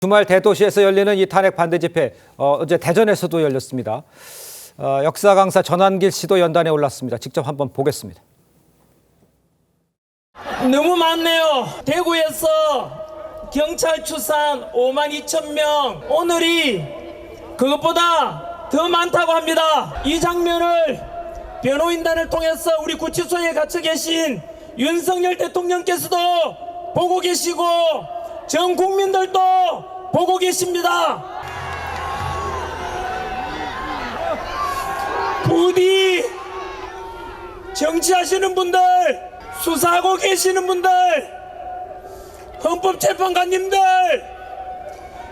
주말 대도시에서 열리는 이 탄핵 반대 집회, 어제 대전에서도 열렸습니다. 역사 강사 전환길 씨도 연단에 올랐습니다. 직접 한번 보겠습니다. 너무 많네요. 대구에서 경찰 추산 52,000명, 오늘이 그것보다 더 많다고 합니다. 이 장면을 변호인단을 통해서 우리 구치소에 갇혀 계신 윤석열 대통령께서도 보고 계시고 전 국민들도 보고 계십니다. 부디 정치하시는 분들, 수사하고 계시는 분들, 헌법재판관님들,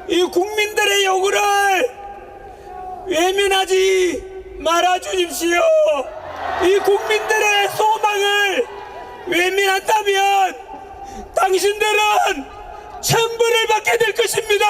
이 국민들의 요구를 외면하지 말아주십시오. 이 국민들의 소망을 외면한다면 당신들은 천벌을 받게 될 것입니다.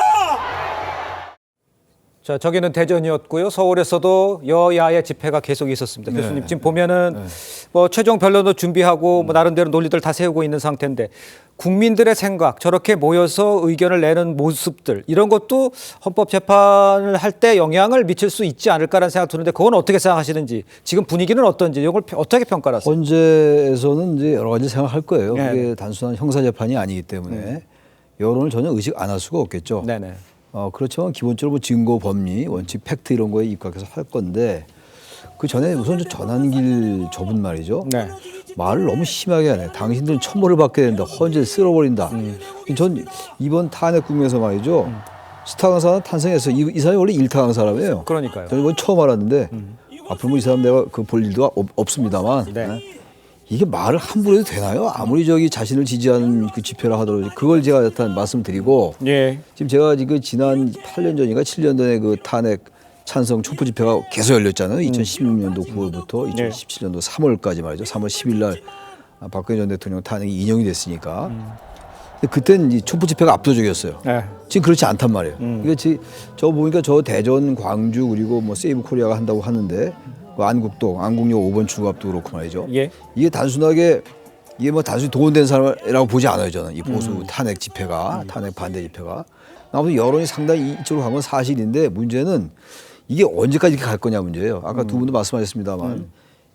자, 저기는 대전이었고요. 서울에서도 여야의 집회가 계속 있었습니다. 네. 교수님, 지금 보면은 뭐 최종 변론도 준비하고 뭐 나름대로 논리들 다 세우고 있는 상태인데 국민들의 생각, 저렇게 모여서 의견을 내는 모습들, 이런 것도 헌법재판을 할 때 영향을 미칠 수 있지 않을까라는 생각 드는데 그건 어떻게 생각하시는지, 지금 분위기는 어떤지, 이걸 어떻게 평가하세요? 헌재에서는 이제 여러 가지 생각할 거예요. 네. 그게 단순한 형사재판이 아니기 때문에 여론을 전혀 의식 안 할 수가 없겠죠. 네네. 그렇지만 기본적으로 뭐 증거, 법리, 원칙, 팩트 이런 거에 입각해서 할 건데 그 전에 우선 전환길 저분 말이죠. 네. 말을 너무 심하게 하네. 당신들은 천벌을 받게 된다. 헌재를 쓸어버린다. 전 이번 탄핵 국면에서 말이죠. 스타 강사는 탄생해서 이 사람이 원래 일타 강사라며요. 그러니까요. 저는 이번 처음 알았는데 앞으로 뭐 이 사람 내가 그 볼 일도 없습니다만 네. 이게 말을 함부로 해도 되나요? 아무리 저기 자신을 지지하는 그 집회라 하더라도 그걸 제가 일단 말씀드리고 예. 지금 제가 그 지난 8년 전인가 7년 전에 그 탄핵 찬성 촛불 집회가 계속 열렸잖아요. 2016년도 9월부터 2017년도 3월까지 말이죠. 3월 10일 날 박근혜 전 대통령 탄핵이 인용이 됐으니까. 근데 그때는 이 촛불 집회가 압도적이었어요. 네. 지금 그렇지 않단 말이에요. 그러니까 저 보니까 저 대전, 광주 그리고 뭐 세이브 코리아가 한다고 하는데 그 안국동, 안국역 5번 출구앞도 그렇고 말이죠. 예. 이게 단순하게 이게 뭐 단순히 동원된 사람이라고 보지 않아요. 저는 이 보수 탄핵 집회가 탄핵 반대 집회가 아무튼 여론이 상당히 이쪽으로 간 건 사실인데 문제는 이게 언제까지 이렇게 갈 거냐 문제예요. 아까 두 분도 말씀하셨습니다만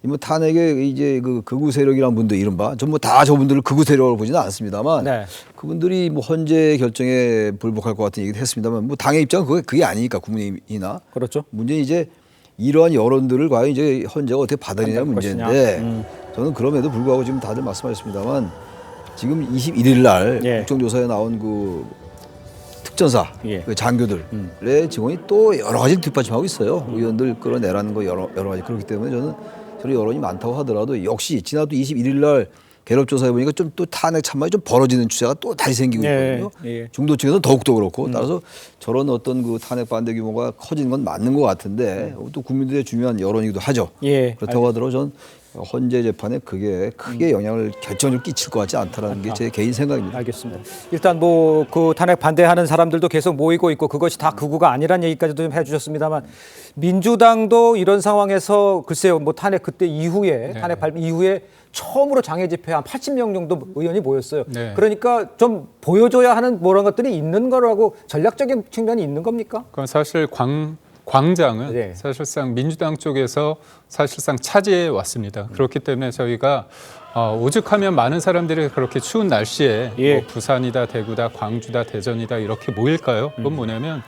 이 뭐 탄핵의 이제 그 극우 세력이라는 분들 이른바 전부 다 저분들을 극우 세력으로 보지는 않습니다만 네. 그분들이 뭐 헌재 결정에 불복할 것 같은 얘기도 했습니다만 뭐 당의 입장은 그게 아니니까 국민의힘이나 그렇죠. 문제는 이제 이러한 여론들을 과연 이제 헌재가 어떻게 받아들이냐 문제인데 저는 그럼에도 불구하고 지금 다들 말씀하셨습니다만 지금 21일 날 예. 국정조사에 나온 그 특전사 예. 그 장교들의 증언이 또 여러 가지를 뒷받침하고 있어요. 의원들 끌어내라는 거 여러 가지 그렇기 때문에 저는 여론이 많다고 하더라도 역시 지난도 21일 날 갤럽 조사해 보니까 좀 또 탄핵 찬반이 좀 벌어지는 추세가 또 다시 생기고 있거든요. 예. 중도 측에서는 더욱더 그렇고 따라서 저런 어떤 그 탄핵 반대 규모가 커지는 건 맞는 것 같은데 또 국민들의 중요한 여론이기도 하죠. 예. 그렇다고 하더라도 전 헌재 재판에 그게 크게 영향을 결정적으로 끼칠 것 같지 않다라는 게 제 개인 생각입니다. 알겠습니다. 일단 뭐 그 탄핵 반대하는 사람들도 계속 모이고 있고 그것이 다 극우가 아니란 얘기까지도 좀 해주셨습니다만 민주당도 이런 상황에서 글쎄요 뭐 탄핵 그때 이후에 탄핵 발표 이후에 처음으로 장애 집회 한 80명 정도 의원이 모였어요. 네. 그러니까 좀 보여줘야 하는 그런 것들이 있는 거라고 전략적인 측면이 있는 겁니까? 그건 사실 광장은 네. 사실상 민주당 쪽에서 사실상 차지해 왔습니다. 그렇기 때문에 저희가 오죽하면 많은 사람들이 그렇게 추운 날씨에 예. 뭐 부산이다, 대구다, 광주다, 대전이다 이렇게 모일까요? 그건 뭐냐면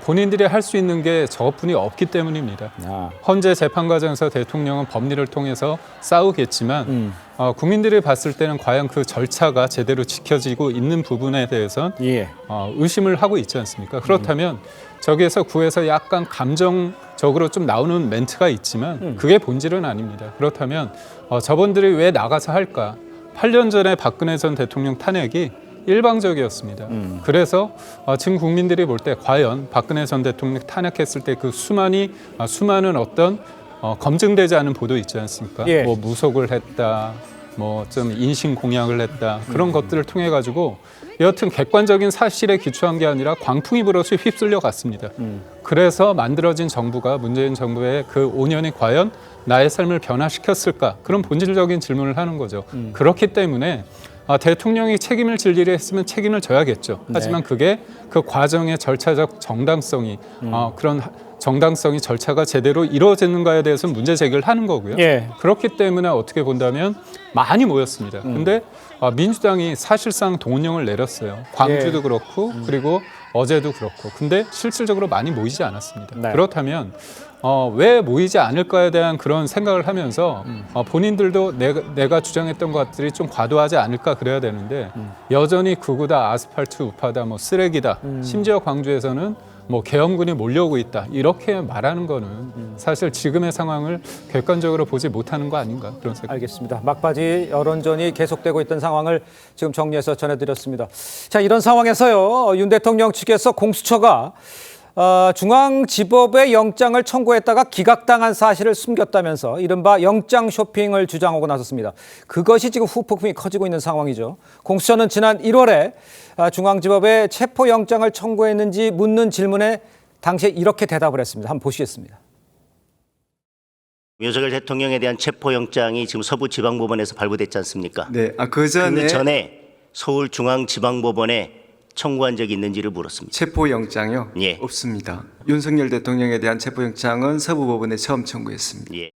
본인들이 할 수 있는 게 저것뿐이 없기 때문입니다. 헌재 재판 과정에서 대통령은 법리를 통해서 싸우겠지만 국민들이 봤을 때는 과연 그 절차가 제대로 지켜지고 있는 부분에 대해선 예. 의심을 하고 있지 않습니까? 그렇다면 저기에서 구에서 약간 감정적으로 좀 나오는 멘트가 있지만 그게 본질은 아닙니다. 그렇다면 저분들이 왜 나가서 할까? 8년 전에 박근혜 전 대통령 탄핵이 일방적이었습니다. 그래서 지금 국민들이 볼 때 과연 박근혜 전 대통령 탄핵했을 때 그 수많은 어떤 검증되지 않은 보도 있지 않습니까? 예. 뭐 무속을 했다, 뭐 좀 인신 공약을 했다 그런 것들을 통해 가지고 여하튼 객관적인 사실에 기초한 게 아니라 광풍이 불어서 휩쓸려 갔습니다. 그래서 만들어진 정부가 문재인 정부의 그 5년이 과연 나의 삶을 변화시켰을까? 그런 본질적인 질문을 하는 거죠. 그렇기 때문에 대통령이 책임을 질 일이 했으면 책임을 져야겠죠. 하지만 그게 그 과정의 절차적 정당성이 그런 정당성이 절차가 제대로 이루어지는가에 대해서는 문제 제기를 하는 거고요. 예. 그렇기 때문에 어떻게 본다면 많이 모였습니다. 근데 민주당이 사실상 동원령을 내렸어요. 광주도 그렇고 그리고 어제도 그렇고. 근데 실질적으로 많이 모이지 않았습니다. 네. 그렇다면 왜 모이지 않을까에 대한 그런 생각을 하면서 본인들도 내가 주장했던 것들이 좀 과도하지 않을까 그래야 되는데 여전히 극우다, 아스팔트 우파다, 뭐 쓰레기다. 심지어 광주에서는 뭐 계엄군이 몰려오고 있다 이렇게 말하는 거는 사실 지금의 상황을 객관적으로 보지 못하는 거 아닌가 그런 생각. 알겠습니다. 막바지 여론전이 계속되고 있던 상황을 지금 정리해서 전해드렸습니다. 자, 이런 상황에서요, 윤 대통령 측에서 공수처가 중앙지법에 영장을 청구했다가 기각당한 사실을 숨겼다면서 이른바 영장 쇼핑을 주장하고 나섰습니다. 그것이 지금 후폭풍이 커지고 있는 상황이죠. 공수처는 지난 1월에 중앙지법에 체포영장을 청구했는지 묻는 질문에 당시에 이렇게 대답을 했습니다. 한번 보시겠습니다. 윤석열 대통령에 대한 체포영장이 지금 서부지방법원에서 발부됐지 않습니까? 네, 그 전에 서울중앙지방법원에 청구한 적이 있는지를 물었습니다. 체포영장이요? 예. 없습니다. 윤석열 대통령에 대한 체포영장은 서부법원에 처음 청구했습니다. 예.